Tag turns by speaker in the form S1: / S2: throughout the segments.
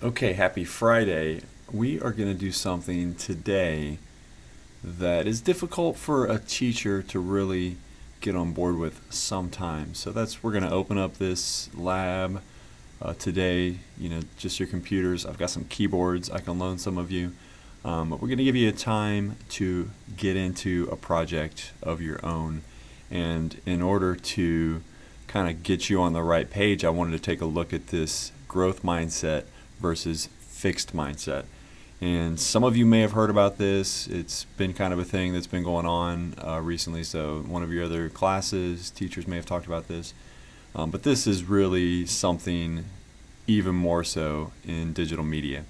S1: Okay, happy Friday. We are going to do something today that is difficult for a teacher to really get on board with sometimes. So we're going to open up this lab today, just your computers. I've got some keyboards I can loan some of you. But we're going to give you a time to get into a project of your own. And in order to kind of get you on the right page, I wanted to take a look at this growth mindset versus fixed mindset. And some of you may have heard about this. It's been kind of a thing that's been going on recently. So one of your other classes, teachers may have talked about this. But this is really something even more so in digital media.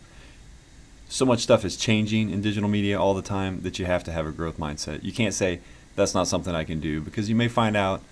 S1: So much stuff is changing in digital media all the time that you have to have a growth mindset. You can't say that's not something I can do, because you may find out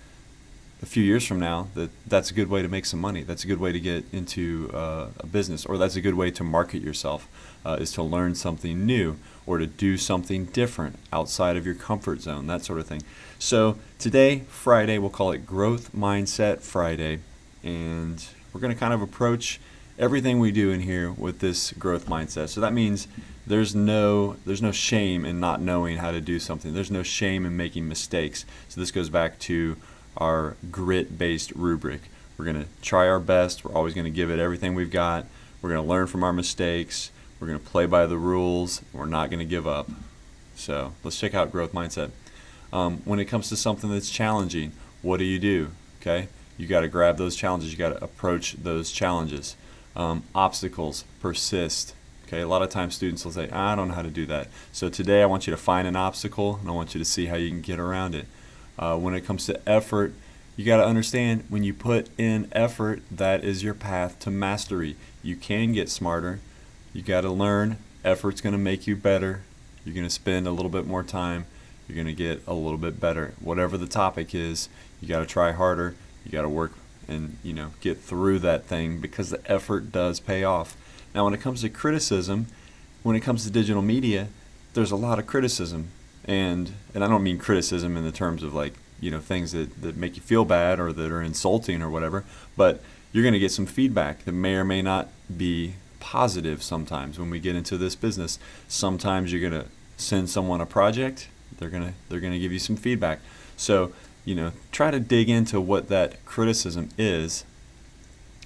S1: a few years from now that that's a good way to make some money. That's a good way to get into a business, or that's a good way to market yourself, is to learn something new or to do something different outside of your comfort zone, that sort of thing. So today, Friday, we'll call it Growth Mindset Friday, and we're going to kind of approach everything we do in here with this growth mindset. So that means there's no shame in not knowing how to do something. There's no shame in making mistakes. So this goes back to our grit-based rubric. We're going to try our best. We're always going to give it everything we've got. We're going to learn from our mistakes. We're going to play by the rules. We're not going to give up. So let's check out growth mindset. When it comes to something that's challenging, what do? Okay, you got to grab those challenges. You got to approach those challenges. Obstacles persist. Okay, a lot of times students will say, I don't know how to do that. So today I want you to find an obstacle, and I want you to see how you can get around it. When it comes to effort, you got to understand, when you put in effort, that is your path to mastery. You can get smarter. You got to learn. Effort's going to make you better. You're going to spend a little bit more time. You're going to get a little bit better. Whatever the topic is, you got to try harder. You got to work and get through that thing, because the effort does pay off. Now, when it comes to criticism, when it comes to digital media, there's a lot of criticism. And I don't mean criticism in the terms of things that make you feel bad or that are insulting or whatever, but you're going to get some feedback that may or may not be positive sometimes when we get into this business. Sometimes you're going to send someone a project, they're going to give you some feedback. So, try to dig into what that criticism is,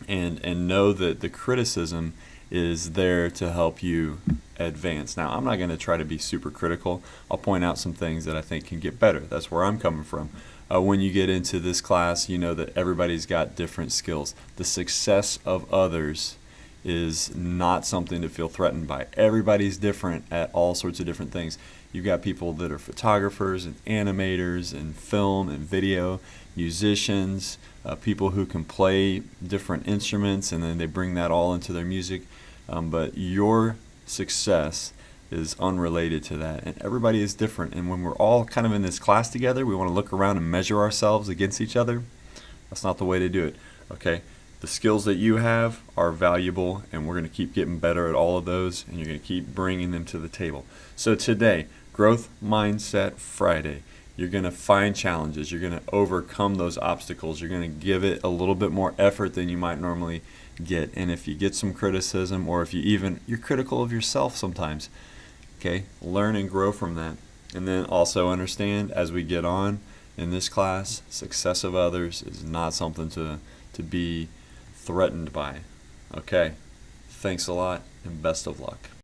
S1: and know that the criticism is there to help you advance. Now, I'm not going to try to be super critical. I'll point out some things that I think can get better. That's where I'm coming from. When you get into this class, you know that everybody's got different skills. The success of others is not something to feel threatened by. Everybody's different at all sorts of different things. You've got people that are photographers and animators and film and video, musicians, people who can play different instruments, and then they bring that all into their music. But your success is unrelated to that, and everybody is different. And when we're all kind of in this class together, we want to look around and measure ourselves against each other. That's not the way to do it. Okay, the skills that you have are valuable, and we're going to keep getting better at all of those, and you're going to keep bringing them to the table. So today, Growth Mindset Friday, you're going to find challenges. You're going to overcome those obstacles. You're going to give it a little bit more effort than you might normally get. And if you get some criticism, or if you're critical of yourself sometimes, okay, learn and grow from that. And then also understand, as we get on in this class, success of others is not something to be threatened by. Okay, thanks a lot, and best of luck.